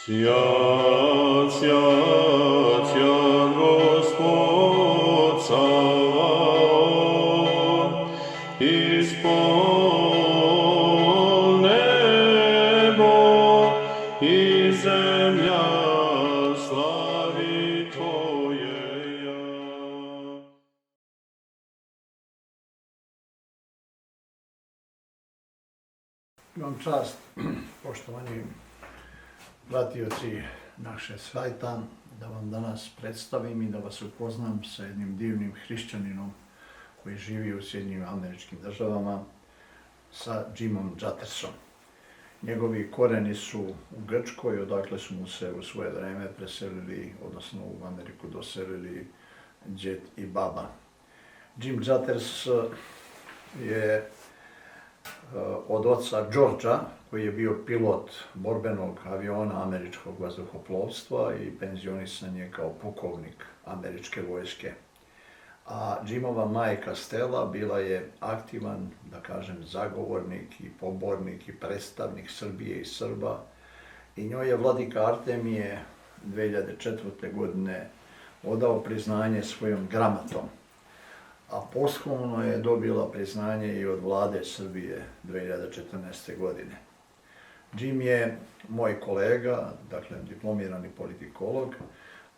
Свят, свят, свят Господь Саваоф, исполн небо и земля слави Твоея. Imam čast, poštovani pratioci naše sajta, da vam danas predstavim i da vas upoznam sa jednim divnim hrišćaninom koji živi u Sjedinjenim Američkim Državama, sa Jimom Jattersom. Njegovi koreni su u Grčkoj, odakle su mu se u svoje vreme preselili, odnosno u Ameriku doselili džet i baba. Jim Jatters je od oca Georgea, koji je bio pilot borbenog aviona američkog vazduhoplovstva i penzionisan je kao pukovnik američke vojske. A Jimova majka Stella bila je aktivan, da kažem, zagovornik i pobornik i predstavnik Srbije i Srba i njoj je Vladika Артемије 2004. godine odao priznanje svojom gramatom, a posthumno je dobila priznanje i od vlade Srbije 2014. godine. Jim je moj kolega, dakle diplomirani politikolog,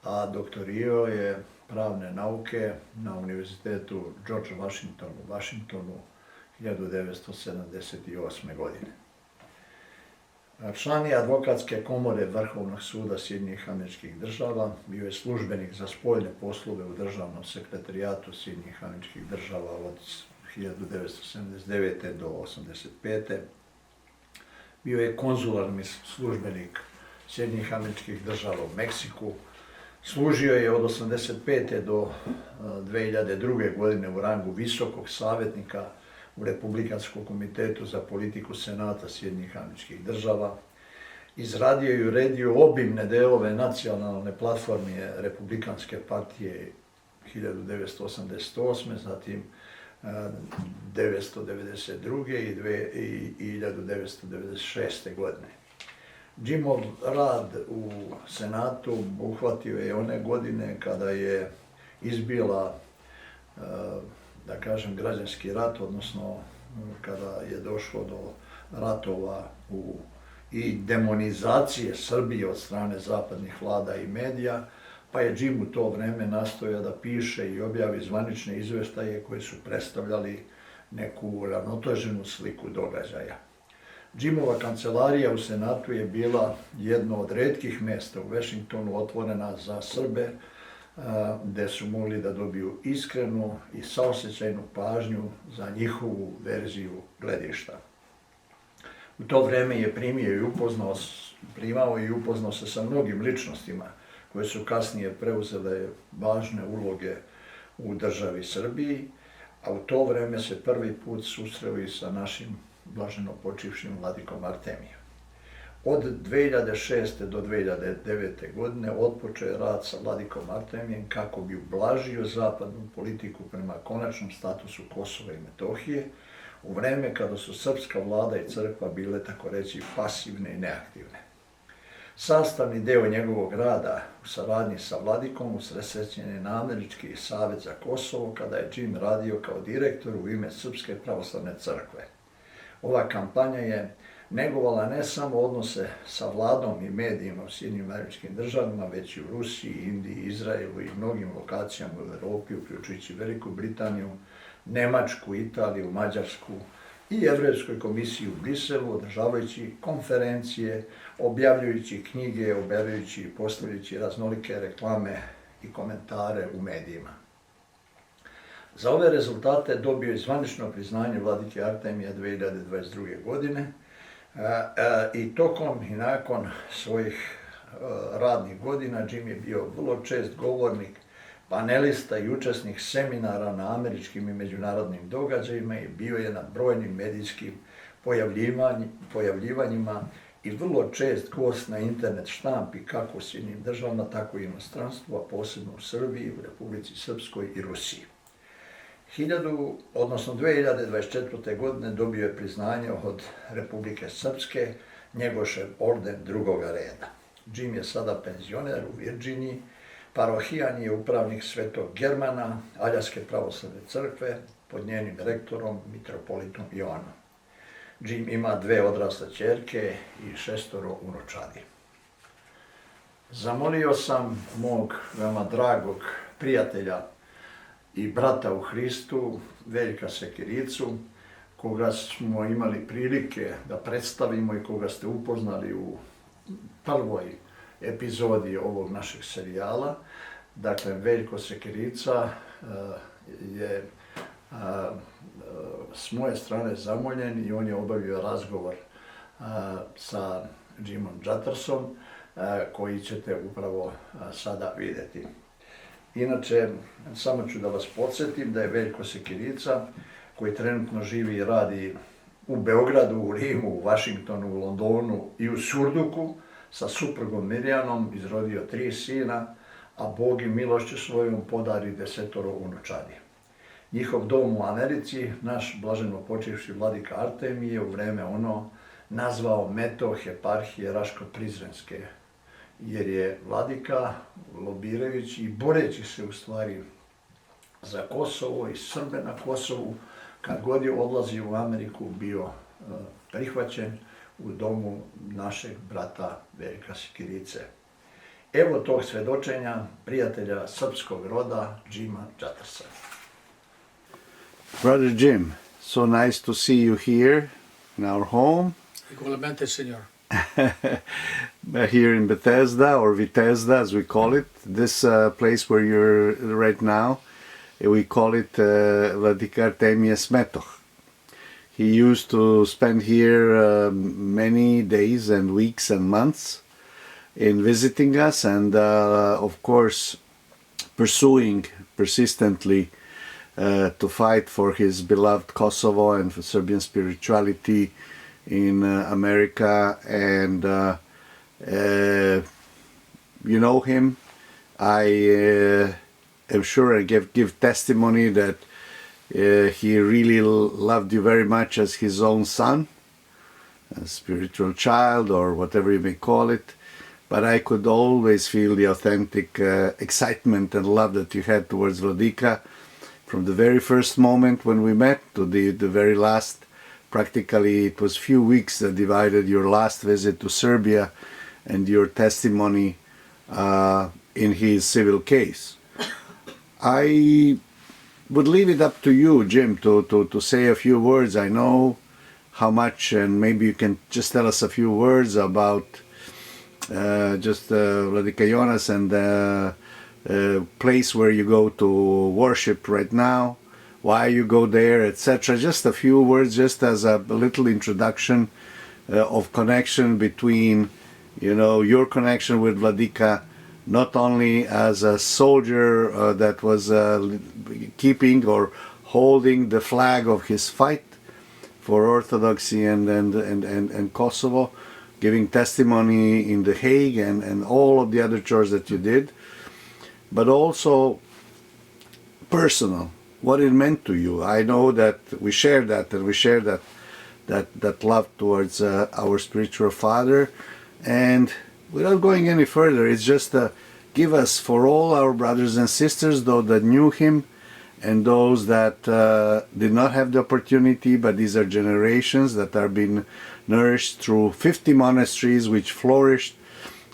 a doktorirao je pravne nauke na Univerzitetu George Washington u Washingtonu 1978. godine. Član je advokatske komore Vrhovnog suda Sjedinjenih Američkih Država, bio je službenik za spoljne poslove u državnom sekretarijatu Sjedinjenih Američkih Država od 1979. do 1985. Bio je konzularni službenik Sjedinjenih Američkih Država u Meksiku. Služio je od 1985. do 2002. godine u rangu visokog savjetnika u Republikanskom komitetu za politiku Senata Sjedinjenih Američkih Država. Izradio i uredio obimne delove nacionalne platforme Republikanske partije 1988. zatim 1992. i 1996. godine. Jimov rad u Senatu uhvatio je one godine kada je izbila, da kažem, građanski rat, odnosno kada je došlo do ratova i demonizacije Srbije od strane zapadnih vlada i medija, pa je Jim u to vreme nastojao da piše i objavi zvanične izveštaje koji su predstavljali neku uravnoteženu sliku događaja. Jimova kancelarija u Senatu je bila jedno od retkih mesta u Washingtonu otvorena za Srbe, gde su mogli da dobiju iskrenu i saosećajnu pažnju za njihovu verziju gledišta. U to vreme je primao i upoznao se sa mnogim ličnostima koje su kasnije preuzele važne uloge u državi Srbiji, a u to vreme se prvi put susreo i sa našim blaženo počivšim Vladikom Артемије. Od 2006. do 2009. godine otpočeo je rad sa Vladikom Артемијем kako bi ublažio zapadnu politiku prema konačnom statusu Kosova i Metohije u vreme kada su srpska vlada i crkva bile, tako reći, pasivne i neaktivne. Sastavni deo njegovog rada u saradnji sa Vladikom usredsređen je na Američki savet za Kosovo kada je Jim radio kao direktor u ime Srpske pravoslavne crkve. Ova kampanja je negovala ne samo odnose sa vladom i medijima u Sjedinjenim Američkim Državama, već i u Rusiji, Indiji, Izraelu i mnogim lokacijama u Evropi, uključujući Veliku Britaniju, Nemačku, Italiju, Mađarsku i Jevrejskoj komisiji u Briselu, održavajući konferencije, objavljujući knjige, objavljujući i postavljajući raznolike reklame i komentare u medijima. Za ove rezultate dobio je zvanično priznanje Vladike Артемије 2022. godine i tokom i nakon svojih radnih godina Jim je bio vrlo čest govornik, panelista i učesnik seminara na američkim i međunarodnim događajima i bio je na brojnim medijskim pojavljivanjima i vrlo čest gost na internet štampi kako u Sjedinjenim Državama, tako i inostranstvu, a posebno u Srbiji, u Republici Srpskoj i Rusiji. 2024. godine dobio je priznanje od Republike Srpske, Njegošev orden drugoga reda. Jim je sada penzioner u Virginiji, parohijan je upravnik svetog Germana, Aljaske pravoslavne crkve, pod njenim rektorom, mitropolitom Joanom. Jim ima 2 odrasle ćerke i 6 unučadi. Zamolio sam mog veoma dragog prijatelja i brata u Hristu, Veljka Sekiricu, koga smo imali prilike da predstavimo i koga ste upoznali u prvoj epizodi ovog našeg serijala. Dakle, Veljko Sekirica je s moje strane zamoljen i on je obavio razgovor sa Jimom Juttersom, koji ćete upravo sada vidjeti. Inače, samo ću da vas podsjetim da je Veljko Sekirica, koji trenutno živi i radi u Beogradu, u Rimu, u Vašingtonu, u Londonu i u Surduku, sa suprugom Mirjanom izrodio 3 sina, a Bog im milošću svojom podari 10 unučadi. Njihov dom u Americi, naš blaženo počivši Vladika Артемије u vreme ono nazvao meto eparhije Raško-Prizrenske, jer je Vladika, lobirajući i boreći se u stvari za Kosovo i Srbe na Kosovu, kad god je odlazio u Ameriku, bio prihvaćen u domu našeg brata Veljka Sekirice. Evo tog svedočenja prijatelja srpskog roda, Jima Juttersa. Brother Jim, so nice to see you here in our home. Igualmente, Señor. Here in Bethesda, or Vitesda as we call it, this place where you're right now, we call it Vladika Артемије Smetog. He used to spend here many days and weeks and months in visiting us and of course pursuing persistently to fight for his beloved Kosovo and for Serbian spirituality in America. And you know him. I am sure I give testimony that he really loved you very much as his own son, a spiritual child, or whatever you may call it. But I could always feel the authentic excitement and love that you had towards Vladika from the very first moment when we met to the very last. Practically it was few weeks that divided your last visit to Serbia and your testimony in his civil case. I would leave it up to you, Jim, to say a few words. I know how much, and maybe you can just tell us a few words about Vladika Jonas and the place where you go to worship right now, why you go there, etc. Just a few words, just as a little introduction of connection between, you know, your connection with Vladika, not only as a soldier that was keeping or holding the flag of his fight for Orthodoxy and Kosovo, giving testimony in The Hague and all of the other chores that you did, but also personal, what it meant to you. I know that we share that, and we share that love towards our spiritual father. And without going any further, it's just give us, for all our brothers and sisters, those that knew him and those that did not have the opportunity, but these are generations that are being nourished through 50 monasteries which flourished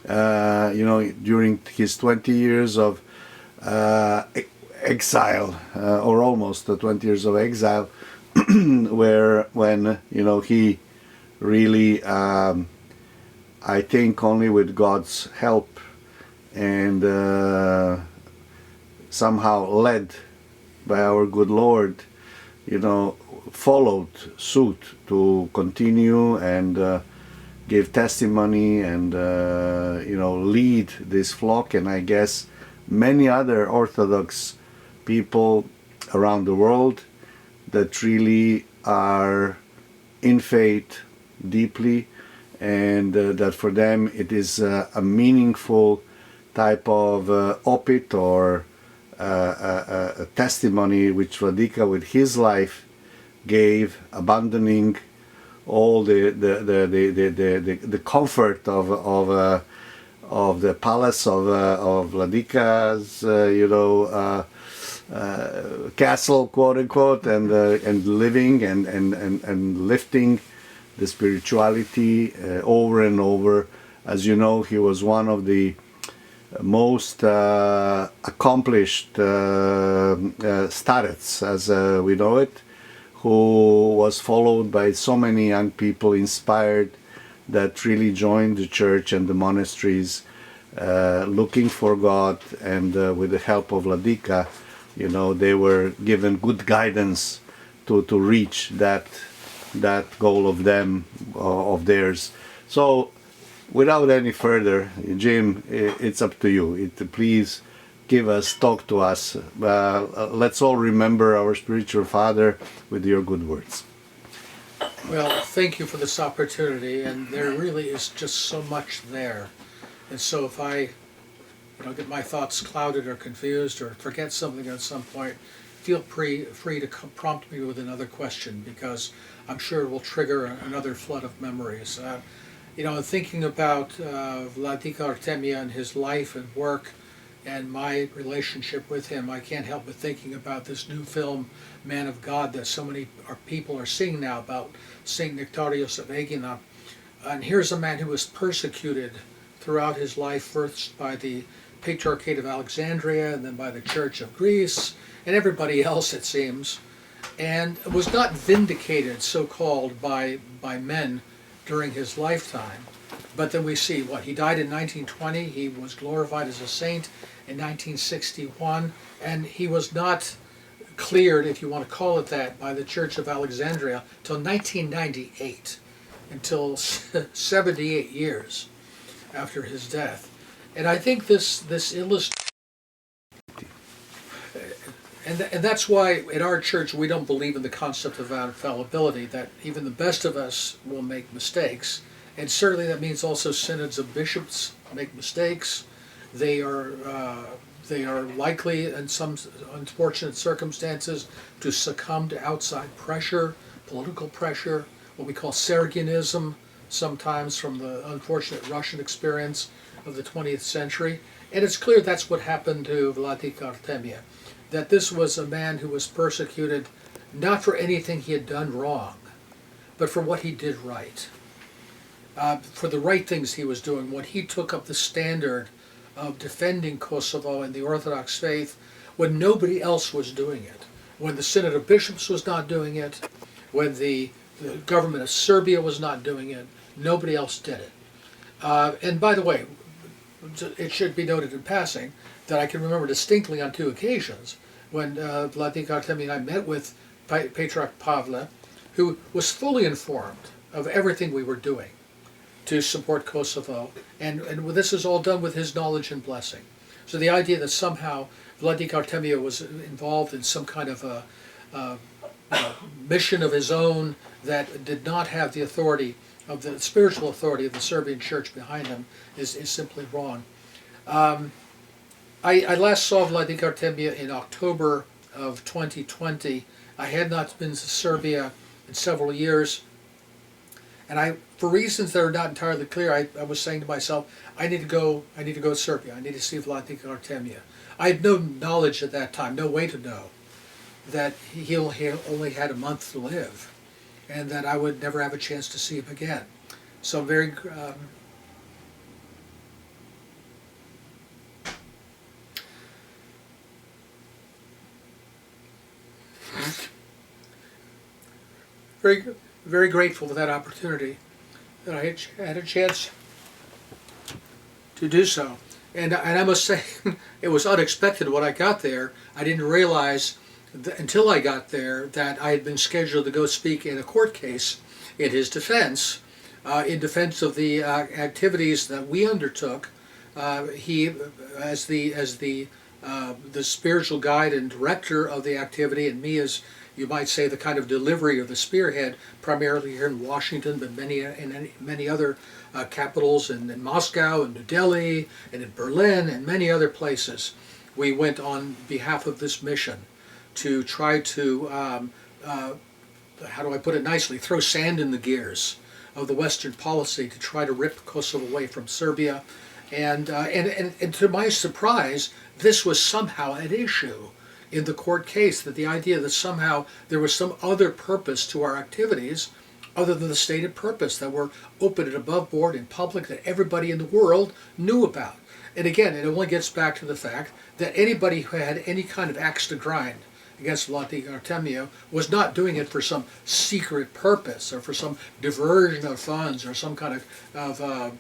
during his 20 years of exile, or almost 20 years of exile, when he really, I think only with God's help and somehow led by our good Lord, followed suit to continue and give testimony and lead this flock, and I guess many other Orthodox people around the world that really are in faith deeply, and that for them it is a meaningful type of opit or a testimony which Vladika with his life gave, abandoning all the comfort of the palace of Vladika's, castle, quote unquote, and living and lifting the spirituality over and over. As you know, he was one of the most accomplished starets, as we know it, who was followed by so many young people, inspired, that really joined the church and the monasteries, looking for God, and with the help of Vladika, they were given good guidance to reach that goal of theirs. So, without any further, Jim, it's up to you. Please talk to us. Let's all remember our spiritual father with your good words. Well, thank you for this opportunity, and there really is just so much there. And so if I get my thoughts clouded or confused or forget something at some point, feel free to prompt me with another question, because I'm sure it will trigger another flood of memories. Thinking about Vladika Артемије and his life and work and my relationship with him, I can't help but thinking about this new film, Man of God, that so many people are seeing now about St. Nectarios of Aegina. And here's a man who was persecuted throughout his life, first by the Patriarchate of Alexandria and then by the Church of Greece and everybody else, it seems, and was not vindicated, so-called, by men during his lifetime. But then we see he died in 1920, he was glorified as a saint in 1961, and he was not cleared, if you want to call it that, by the Church of Alexandria till 1998, until 78 years after his death. And I think this illustrates, and that's why in our church we don't believe in the concept of infallibility, that even the best of us will make mistakes. And certainly that means also synods of bishops make mistakes. They are likely, in some unfortunate circumstances, to succumb to outside pressure, political pressure, what we call Sergianism, sometimes from the unfortunate Russian experience of the 20th century. And it's clear that's what happened to Vladika Артемије, that this was a man who was persecuted not for anything he had done wrong, but for what he did right. For the right things he was doing, when he took up the standard of defending Kosovo and the Orthodox faith when nobody else was doing it, when the Synod of Bishops was not doing it, when the government of Serbia was not doing it, nobody else did it. And by the way, it should be noted in passing that I can remember distinctly on 2 occasions when Vladika Артемије and I met with Patriarch Pavle, who was fully informed of everything we were doing to support Kosovo, and this is all done with his knowledge and blessing. So the idea that somehow Vladika Артемијe was involved in some kind of a mission of his own that did not have the authority of the spiritual authority of the Serbian Church behind him is simply wrong. I last saw Vladika Артемијe in October of 2020. I had not been to Serbia in several years, and for reasons that are not entirely clear, I was saying to myself, I need to go to Serbia. I need to see Vladika Артемијe. I had no knowledge at that time, no way to know, that he only had a month to live, and that I would never have a chance to see him again. So I'm very very grateful for that opportunity, that I had a chance to do so. And I must say, it was unexpected when I got there. I didn't realize until I got there that I had been scheduled to go speak in a court case in his defense, in defense of the activities that we undertook. He, as the spiritual guide and director of the activity, and me as, you might say, the kind of delivery or the spearhead, primarily here in Washington, but in many other capitals, and in Moscow and New Delhi and in Berlin and many other places. We went on behalf of this mission to try to, how do I put it nicely, throw sand in the gears of the Western policy to try to rip Kosovo away from Serbia And to my surprise, this was somehow at issue in the court case, that the idea that somehow there was some other purpose to our activities other than the stated purpose, that were open and above board in public, that everybody in the world knew about. And again, it only gets back to the fact that anybody who had any kind of axe to grind against Vladika Артемије was not doing it for some secret purpose or for some diversion of funds or some kind of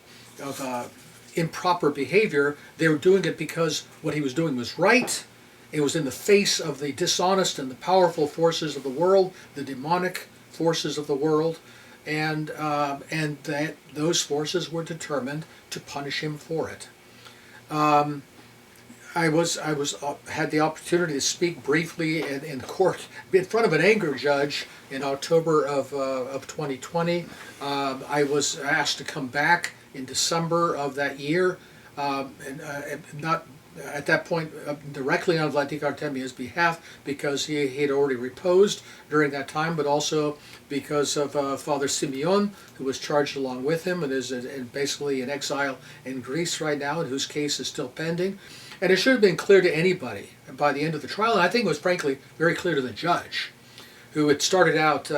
improper behavior. They were doing it because what he was doing was right. It was in the face of the dishonest and the powerful forces of the world, the demonic forces of the world, and that those forces were determined to punish him for it. I had the opportunity to speak briefly in court in front of an anger judge in October of 2020. I was asked to come back in December of that year, not at that point directly on Vladika Артемијe's behalf, because he had already reposed during that time, but also because of Father Simeon, who was charged along with him and is basically in exile in Greece right now, and whose case is still pending. And it should have been clear to anybody by the end of the trial, and I think it was frankly very clear to the judge, who had started out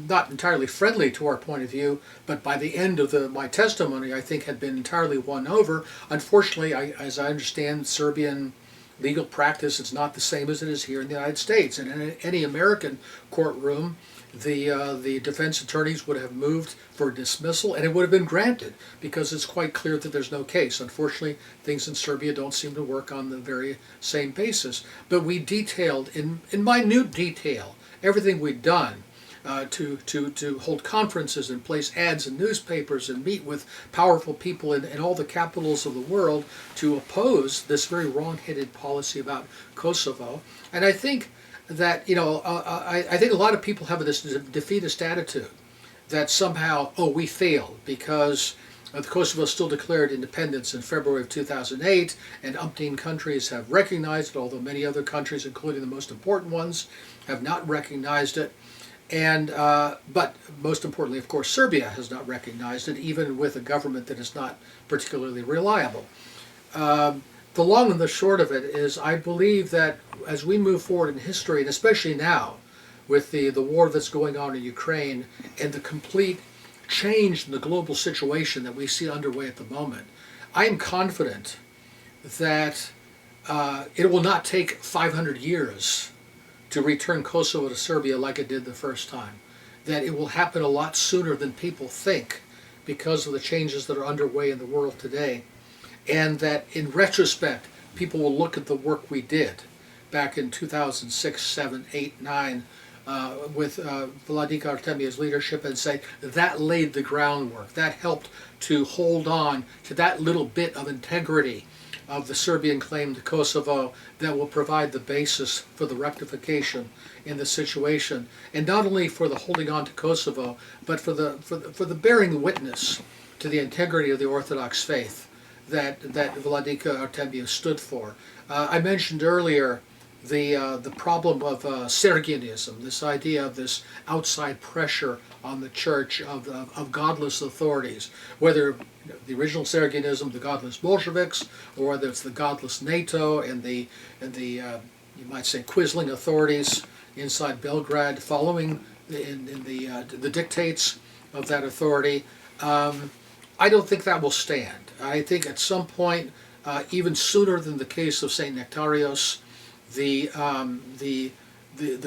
not entirely friendly to our point of view, but by the end of my testimony, I think had been entirely won over. Unfortunately, as I understand Serbian legal practice, it's not the same as it is here in the United States. And in any American courtroom, the defense attorneys would have moved for dismissal, and it would have been granted, because it's quite clear that there's no case. Unfortunately, things in Serbia don't seem to work on the very same basis. But we detailed in minute detail everything we'd done to hold conferences and place ads in newspapers and meet with powerful people in all the capitals of the world to oppose this very wrong-headed policy about Kosovo. And I think that, I think a lot of people have this defeatist attitude that somehow, we failed because Kosovo still declared independence in February of 2008, and umpteen countries have recognized it, although many other countries, including the most important ones, have not recognized it. And but most importantly, of course, Serbia has not recognized it, even with a government that is not particularly reliable. The long and the short of it is, I believe that as we move forward in history, and especially now, with the war that's going on in Ukraine and the complete change in the global situation that we see underway at the moment, I am confident that it will not take 500 years to return Kosovo to Serbia like it did the first time. That it will happen a lot sooner than people think because of the changes that are underway in the world today. And that in retrospect, people will look at the work we did back in 2006, 7, 8, 9, with Vladika Артемијe's leadership and say, that laid the groundwork. That helped to hold on to that little bit of integrity of the Serbian claim to Kosovo that will provide the basis for the rectification in the situation, and not only for the holding on to Kosovo, but for the bearing witness to the integrity of the Orthodox faith that Vladika Артемијe stood for. I mentioned earlier the problem of Sergianism, this idea of this outside pressure on the church of godless authorities, whether the original Sergianism, the godless Bolsheviks, or whether it's the godless NATO and the you might say Quisling authorities inside Belgrade, following the dictates of that authority. I don't think that will stand. I think at some point, even sooner than the case of Saint Nectarios, the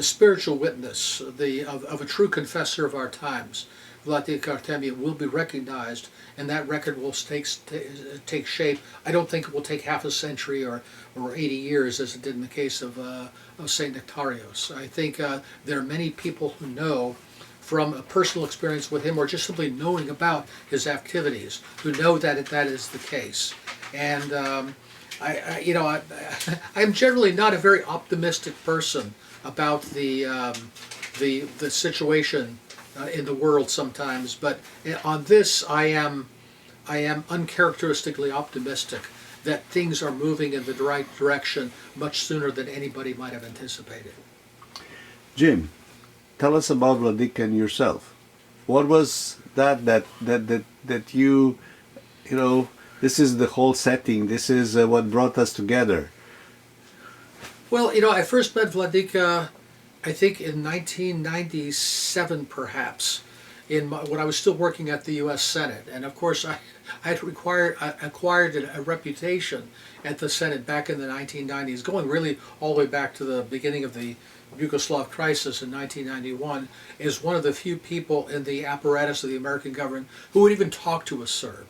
spiritual witness of a true confessor of our times, Vladika Артемијe, will be recognized, and that record will take shape. I don't think it will take half a century or 80 years as it did in the case of Saint Nectarios. I think there are many people who know from a personal experience with him, or just simply knowing about his activities, who know that that is the case. And I'm generally not a very optimistic person about the situation in the world sometimes, but on this I am uncharacteristically optimistic that things are moving in the right direction much sooner than anybody might have anticipated. Jim, tell us about Vladika and yourself. What was that you This is the whole setting. This is what brought us together. Well, you know, I first met Vladika, I think in 1997, perhaps, when I was still working at the U.S. Senate. And of course, I had acquired a reputation at the Senate back in the 1990s, going really all the way back to the beginning of the Yugoslav crisis in 1991, as one of the few people in the apparatus of the American government who would even talk to a Serb.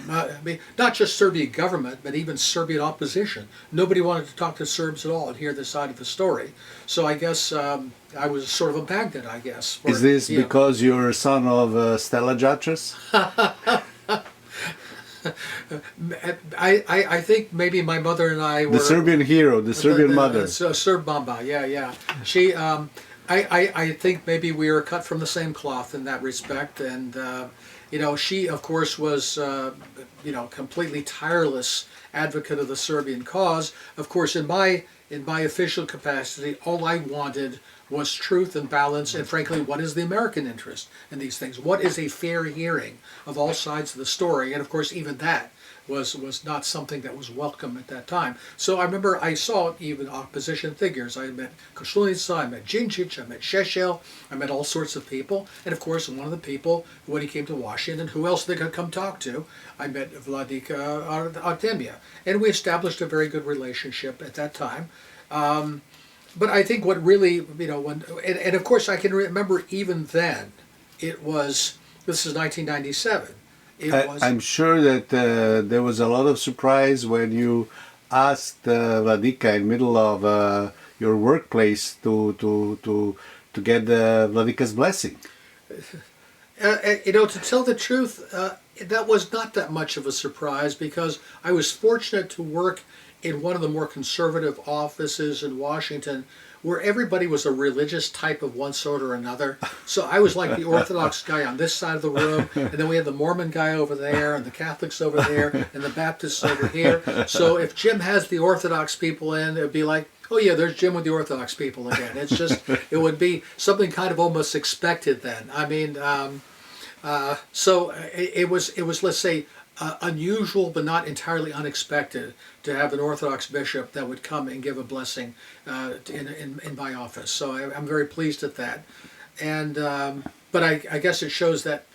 I mean, not just Serbian government, but even Serbian opposition. Nobody wanted to talk to Serbs at all and hear this side of the story. So I guess I was sort of a magnet, I guess. Is this because you're a son of Stella Jatras? I think maybe my mother and I were... The Serbian hero, the Serbian mother. Serb Mamba, yeah. She, I think maybe we were cut from the same cloth in that respect, and you know, she of course was you know, completely tireless advocate of the Serbian cause. Of course, in my official capacity, all I wanted was truth and balance, and frankly, what is the American interest in these things? What is a fair hearing of all sides of the story? And of course, even that was not something that was welcome at that time. So I remember I saw even opposition figures. I met Koštunica, I met Džinčić, I met Šešelj, I met all sorts of people. And of course, one of the people, when he came to Washington, who else they could come talk to, I met Vladika Артемије. And we established a very good relationship at that time. But I think what really, you know, and of course I can remember even then, this is 1997. I'm sure that there was a lot of surprise when you asked Vladika in the middle of your workplace to get Vladika's blessing. You know, to tell the truth, that was not that much of a surprise, because I was fortunate to work in one of the more conservative offices in Washington, where everybody was a religious type of one sort or another. So I was like the Orthodox guy on this side of the room, and then we had the Mormon guy over there, and the Catholics over there, and the Baptists over here. So if Jim has the Orthodox people in, it would be like, oh yeah, there's Jim with the Orthodox people again. It's just, it would be something kind of almost expected then. I mean, so it was, let's say, unusual but not entirely unexpected to have an Orthodox bishop that would come and give a blessing in my office. So I'm very pleased at that. And but I guess it shows that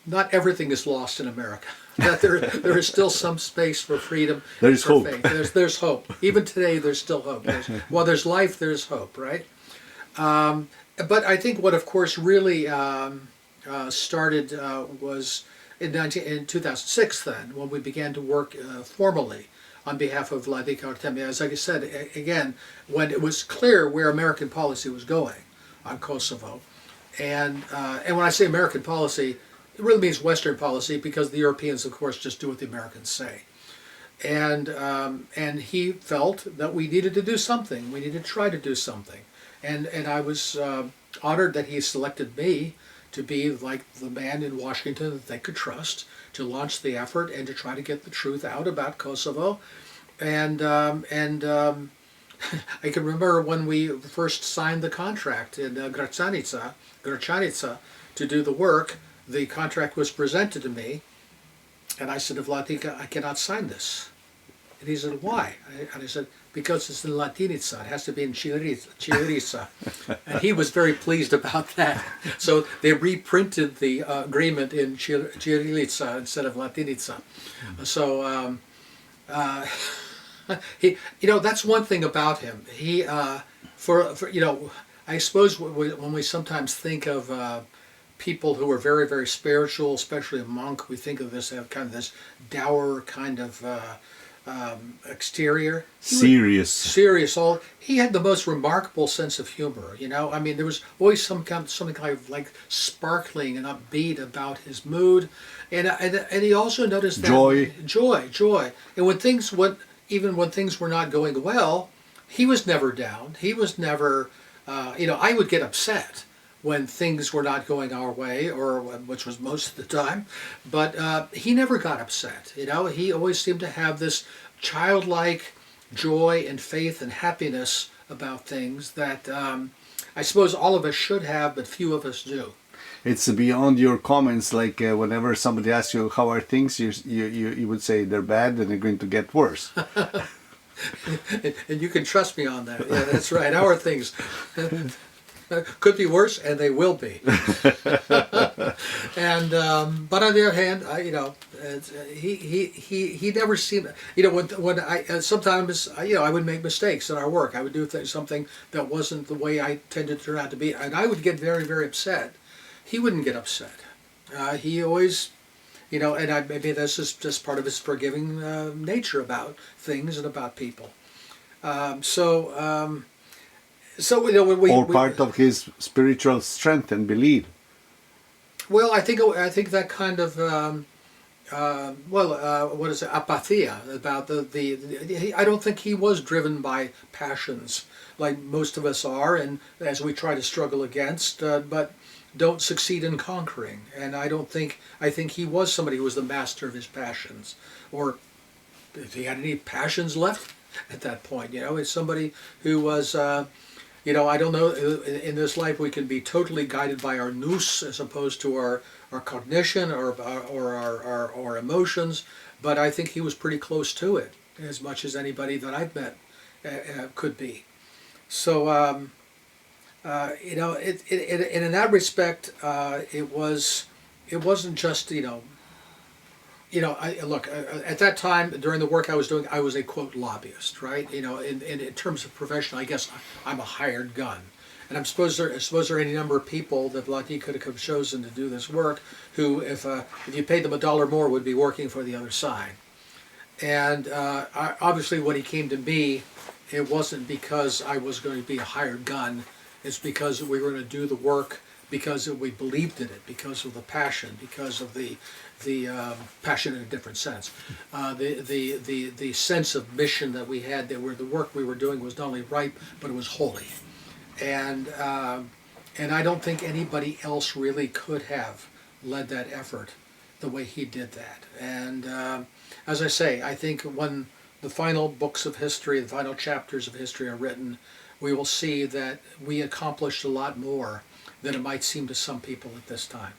not everything is lost in America. That there is still some space for freedom. There's for hope. Faith. There's hope. Even today, there's still hope. While there's life, there's hope, right? But I think what, of course, really started was in 2006 then, when we began to work formally on behalf of Vladika Артемијe. As I said, again, when it was clear where American policy was going on Kosovo. And when I say American policy, it really means Western policy, because the Europeans, of course, just do what the Americans say. And he felt that we needed to do something. We needed to try to do something. And I was honored that he selected me to be like the man in Washington that they could trust to launch the effort and to try to get the truth out about Kosovo. And I can remember when we first signed the contract in Gračanica to do the work. The contract was presented to me, and I said to Vladika, I cannot sign this. And he said, why? And I said, because it's in Latinica. It has to be in Ćirilica. And he was very pleased about that. So they reprinted the agreement in Ćirilica instead of Latinica. So, he, you know, that's one thing about him. He, for you know, I suppose when we sometimes think of people who are very, very spiritual, especially a monk, we think of this as kind of this dour kind of exterior. Serious. He had the most remarkable sense of humor, you know. I mean, there was always something kind of like sparkling and upbeat about his mood. And he also noticed that joy. And when things went, even when things were not going well, he was never down. He was never, you know, I would get upset when things were not going our way, or which was most of the time, but he never got upset. You know, he always seemed to have this childlike joy and faith and happiness about things that I suppose all of us should have, but few of us do. it's beyond your comments. Like whenever somebody asks you how are things, you would say they're bad and they're going to get worse. And you can trust me on that. Yeah, that's right. How are things? Could be worse, and they will be. And but on the other hand, he never seemed. When I sometimes I would make mistakes in our work. I would do something that wasn't the way I tended to turn out to be, and I would get very, very upset. He wouldn't get upset. He always, and maybe this is just part of his forgiving nature about things and about people. So when part of his spiritual strength and belief. Well, I think that kind of what is it, apathia about I don't think he was driven by passions like most of us are, and as we try to struggle against, but don't succeed in conquering. And I think he was somebody who was the master of his passions, or if he had any passions left at that point. It's somebody who was. I don't know, in this life we can be totally guided by our nous as opposed to our cognition or our emotions, but I think he was pretty close to it, as much as anybody that I've met could be. So, in that respect, it wasn't just, look, at that time, during the work I was doing, I was a, quote, lobbyist, right? In terms of profession, I guess I'm a hired gun. And I suppose there are any number of people that Vladika could have chosen to do this work who, if you paid them $1 more, would be working for the other side. And obviously when he came to me, it wasn't because I was going to be a hired gun. It's because we were going to do the work because we believed in it, because of the passion, because of the passion in a different sense, the sense of mission that we had, that the work we were doing was not only right, but it was holy, and I don't think anybody else really could have led that effort the way he did that. And as I say, I think when the final books of history, the final chapters of history are written, we will see that we accomplished a lot more than it might seem to some people at this time.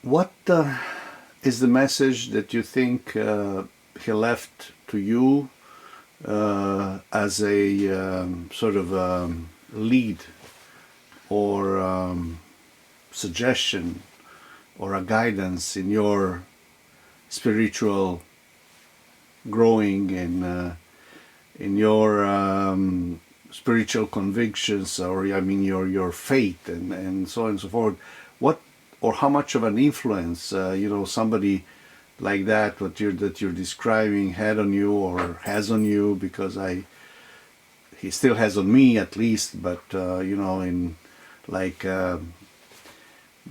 What is the message that you think he left to you as a sort of lead or suggestion or a guidance in your spiritual growing and in your spiritual convictions, or your faith and so on and so forth? What or how much of an influence somebody like that that you're describing had on you or has on you? Because he still has on me at least, but in like the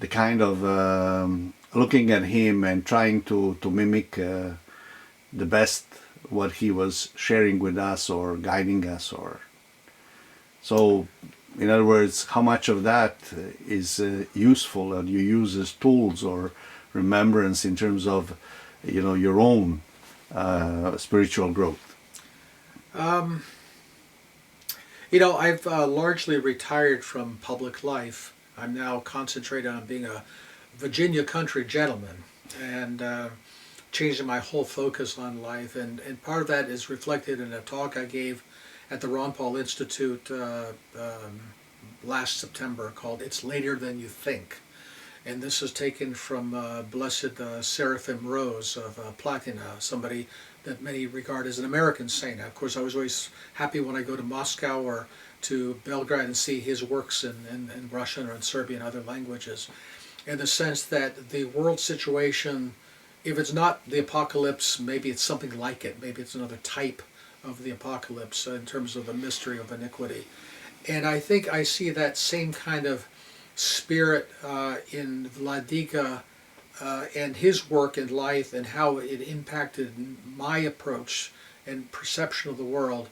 kind of looking at him and trying to mimic the best what he was sharing with us or guiding us, or so. In other words, how much of that is useful and you use as tools or remembrance in terms of, your own spiritual growth? I've largely retired from public life. I'm now concentrated on being a Virginia country gentleman and changing my whole focus on life. And part of that is reflected in a talk I gave at the Ron Paul Institute last September called "It's Later Than You Think." And this is taken from Blessed Seraphim Rose of Platina, somebody that many regard as an American saint. Of course, I was always happy when I go to Moscow or to Belgrade and see his works in Russian or in Serbian and other languages, in the sense that the world situation, if it's not the apocalypse, maybe it's something like it. Maybe it's another type of the apocalypse in terms of the mystery of iniquity. And I think I see that same kind of spirit in Vladika and his work in life and how it impacted my approach and perception of the world,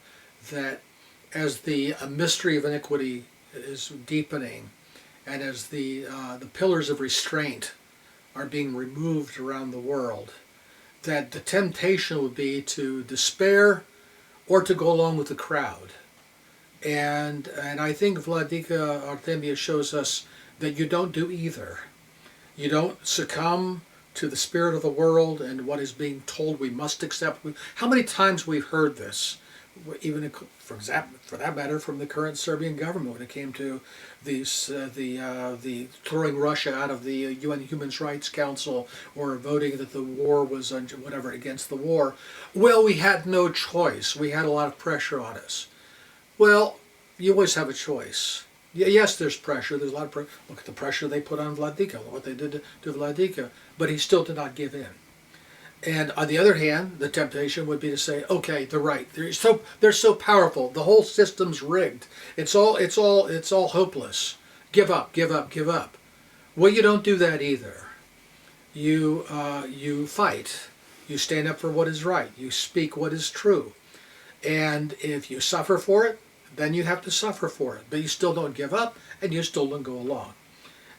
that as the mystery of iniquity is deepening and as the pillars of restraint are being removed around the world, that the temptation would be to despair or to go along with the crowd. And I think Vladika Артемије shows us that you don't do either. You don't succumb to the spirit of the world and what is being told we must accept. How many times we've heard this, even for example, for that matter, from the current Serbian government when it came to the throwing Russia out of the UN Human Rights Council, or voting that the war was whatever against the war. Well, we had no choice. We had a lot of pressure on us. Well, you always have a choice. Yes, there's pressure. There's a lot of pressure. Look at the pressure they put on Vladika, what they did to Vladika. But he still did not give in. And on the other hand, the temptation would be to say, okay, they're right. They're so powerful. The whole system's rigged. It's all hopeless. Give up, give up, give up. Well, you don't do that either. You fight. You stand up for what is right. You speak what is true. And if you suffer for it, then you have to suffer for it. But you still don't give up, and you still don't go along.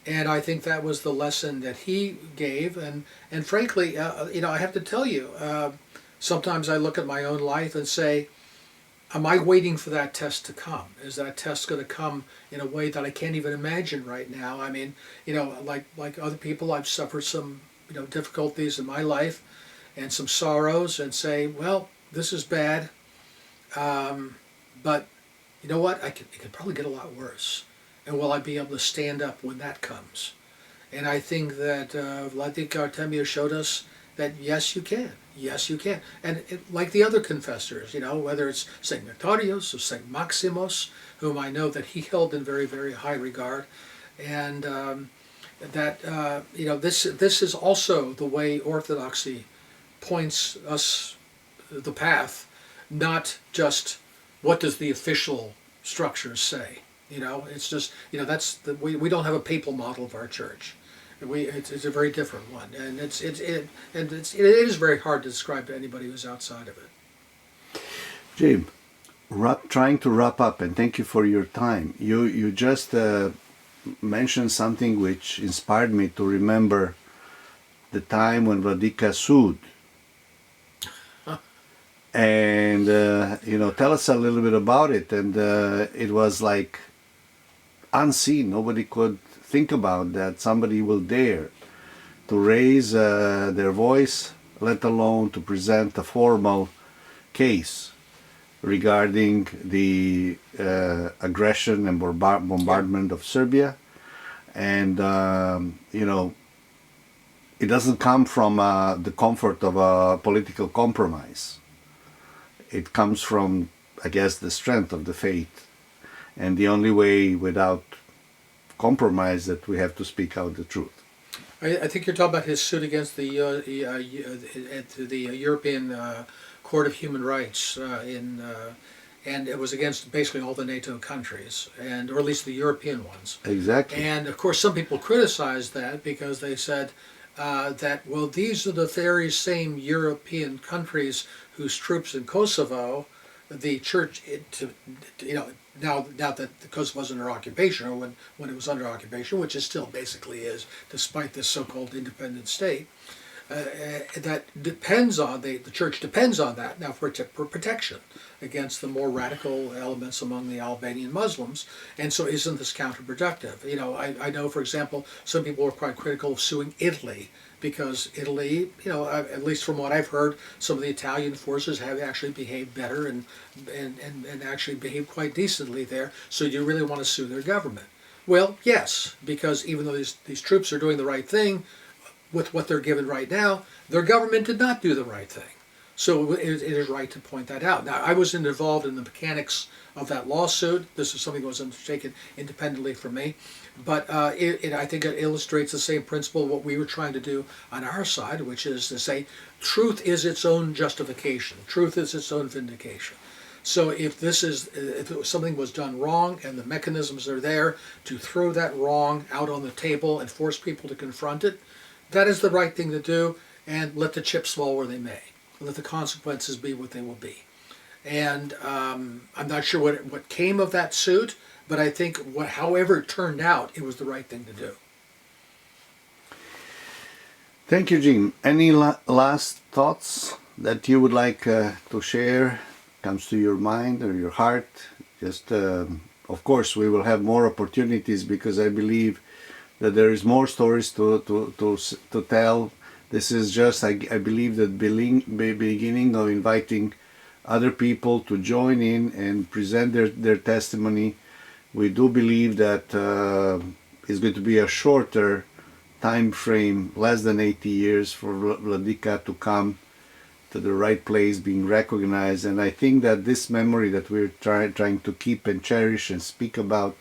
And I think that was the lesson that he gave. And frankly, I have to tell you, sometimes I look at my own life and say, am I waiting for that test to come? Is that test going to come in a way that I can't even imagine right now? I mean, like other people, I've suffered some, difficulties in my life and some sorrows, and say, well, this is bad, but you know what? It could probably get a lot worse. And will I be able to stand up when that comes? And I think that Vladika Артемије showed us that yes, you can. Yes, you can. And like the other confessors, whether it's St. Nectarios or St. Maximos, whom I know that he held in very, very high regard, and this is also the way Orthodoxy points us the path, not just what does the official structures say. It's just, we don't have a papal model of our church. It's a very different one, and it is very hard to describe to anybody who's outside of it. Jim, trying to wrap up, and thank you for your time. You just mentioned something which inspired me to remember the time when Vladika sued. And tell us a little bit about it. And it was like unseen. Nobody could think about that somebody will dare to raise their voice, let alone to present a formal case regarding the aggression and bombardment of Serbia. And it doesn't come from the comfort of a political compromise. It comes from, I guess, the strength of the faith, and the only way without compromise that we have to speak out the truth. I think you're talking about his suit against the European Court of Human Rights, and it was against basically all the NATO countries, or at least the European ones. Exactly. And of course, some people criticized that because they said that, well, these are the very same European countries whose troops in Kosovo, the church, now that Kosovo was under occupation, or when it was under occupation, which it still basically is, despite this so-called independent state, that depends on, the church depends on that now for protection against the more radical elements among the Albanian Muslims. And so isn't this counterproductive? I know, for example, some people were quite critical of suing Italy, because Italy, at least from what I've heard, some of the Italian forces have actually behaved better and actually behaved quite decently there. So you really want to sue their government? Well, yes, because even though these troops are doing the right thing with what they're given right now, their government did not do the right thing. So it is right to point that out. Now, I wasn't involved in the mechanics of that lawsuit. This is something that was undertaken independently from me. But I think it illustrates the same principle of what we were trying to do on our side, which is to say truth is its own justification. Truth is its own vindication. So if something was done wrong and the mechanisms are there to throw that wrong out on the table and force people to confront it, that is the right thing to do, and let the chips fall where they may. Let the consequences be what they will be. And I'm not sure what came of that suit, but I think however it turned out, it was the right thing to do. Thank you, Jim. Any last thoughts that you would like to share, comes to your mind or your heart? Just, of course, we will have more opportunities, because I believe that there is more stories to tell. This is just, I believe, the beginning of inviting other people to join in and present their testimony. We do believe that it's going to be a shorter time frame, less than 80 years, for Vladika to come to the right place, being recognized. And I think that this memory that we're trying to keep and cherish and speak about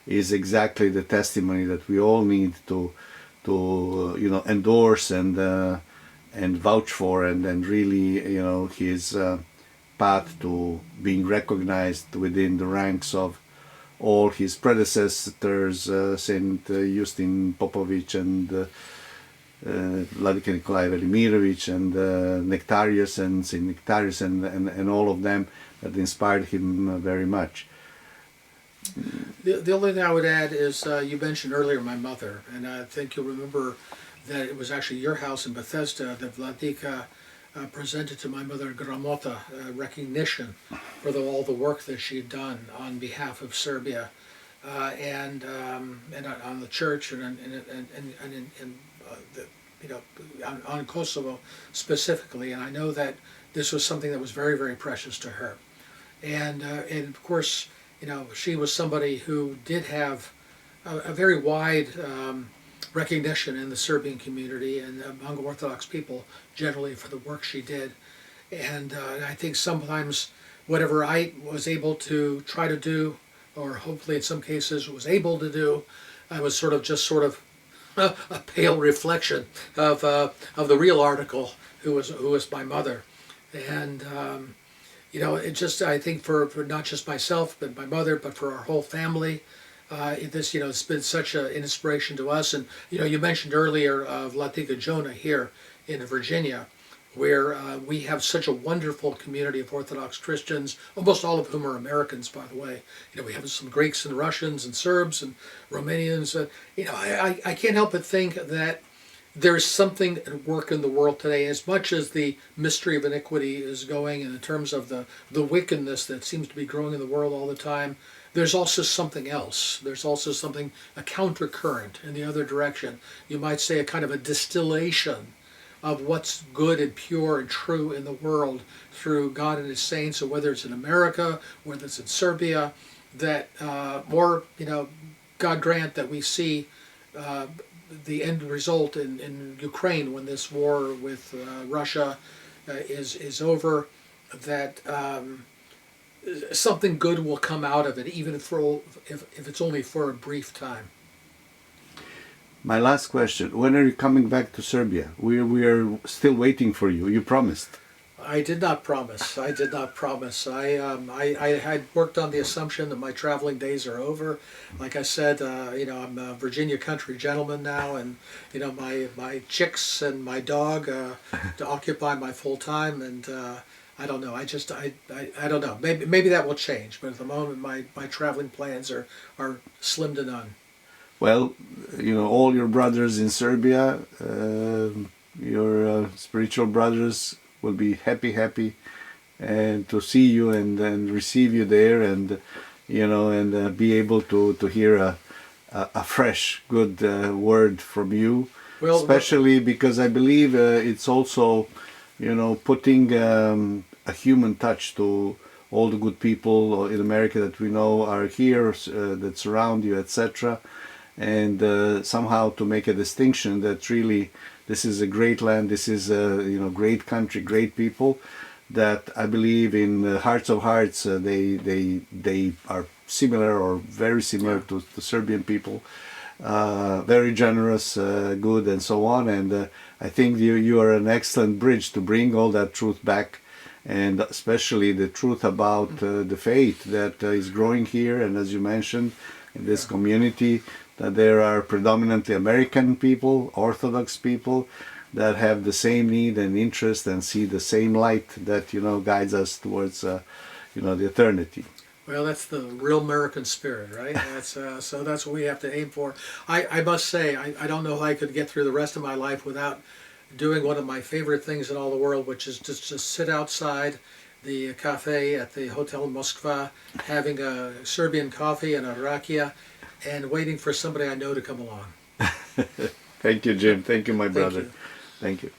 is exactly the testimony that we all need to endorse and vouch for, and really, his path to being recognized within the ranks of all his predecessors, Saint Justin Popovich and Vladika Nikolai Velimirovich and Nectarius and Saint Nectarius and all of them that inspired him very much. The only thing I would add is you mentioned earlier my mother, and I think you'll remember that it was actually your house in Bethesda that Vladika presented to my mother Gramota recognition for all the work that she had done on behalf of Serbia and on the church and on Kosovo specifically. And I know that this was something that was very, very precious to her. And of course, she was somebody who did have a very wide recognition in the Serbian community and among Orthodox people generally for the work she did. And I think sometimes whatever I was able to try to do, or hopefully in some cases was able to do, I was sort of a pale reflection of the real article who was my mother. And it just, I think for not just myself, but my mother, but for our whole family, it's been such an inspiration to us. And, you mentioned earlier Vladika Jonah here in Virginia, where we have such a wonderful community of Orthodox Christians, almost all of whom are Americans, by the way. We have some Greeks and Russians and Serbs and Romanians. I can't help but think that there is something at work in the world today, as much as the mystery of iniquity is going, and in terms of the wickedness that seems to be growing in the world all the time. There's also something else. There's also something, a countercurrent in the other direction. You might say a kind of a distillation of what's good and pure and true in the world through God and His saints, or whether it's in America, whether it's in Serbia, that God grant that we see the end result in Ukraine when this war with Russia is over, that something good will come out of it, even if it's only for a brief time. My last question: when are you coming back to Serbia? We are still waiting for you. You promised. I did not promise. I had worked on the assumption that my traveling days are over. Like I said, I'm a Virginia country gentleman now, and my chicks and my dog to occupy my full time. And I don't know. I don't know. Maybe that will change. But at the moment, my traveling plans are slim to none. Well, all your brothers in Serbia, your spiritual brothers, will be happy and to see you and receive you there, and be able to hear a fresh good word from you. Well, especially because I believe it's also putting a human touch to all the good people in America that we know are here, that surround you, etc. And somehow to make a distinction that really this is a great land, this is a great country, great people, that I believe in the hearts of hearts they are similar or very similar to Serbian people, very generous, good, and so on. And I think you are an excellent bridge to bring all that truth back, and especially the truth about the faith that is growing here, and as you mentioned, in this community, that there are predominantly American people, Orthodox people, that have the same need and interest and see the same light that guides us towards the eternity. Well, that's the real American spirit, right? So that's what we have to aim for. I must say, I don't know how I could get through the rest of my life without doing one of my favorite things in all the world, which is just to sit outside the cafe at the Hotel Moskva, having a Serbian coffee and a rakia, and waiting for somebody I know to come along. Thank you, Jim. Thank you, my Thank brother. you. Thank you.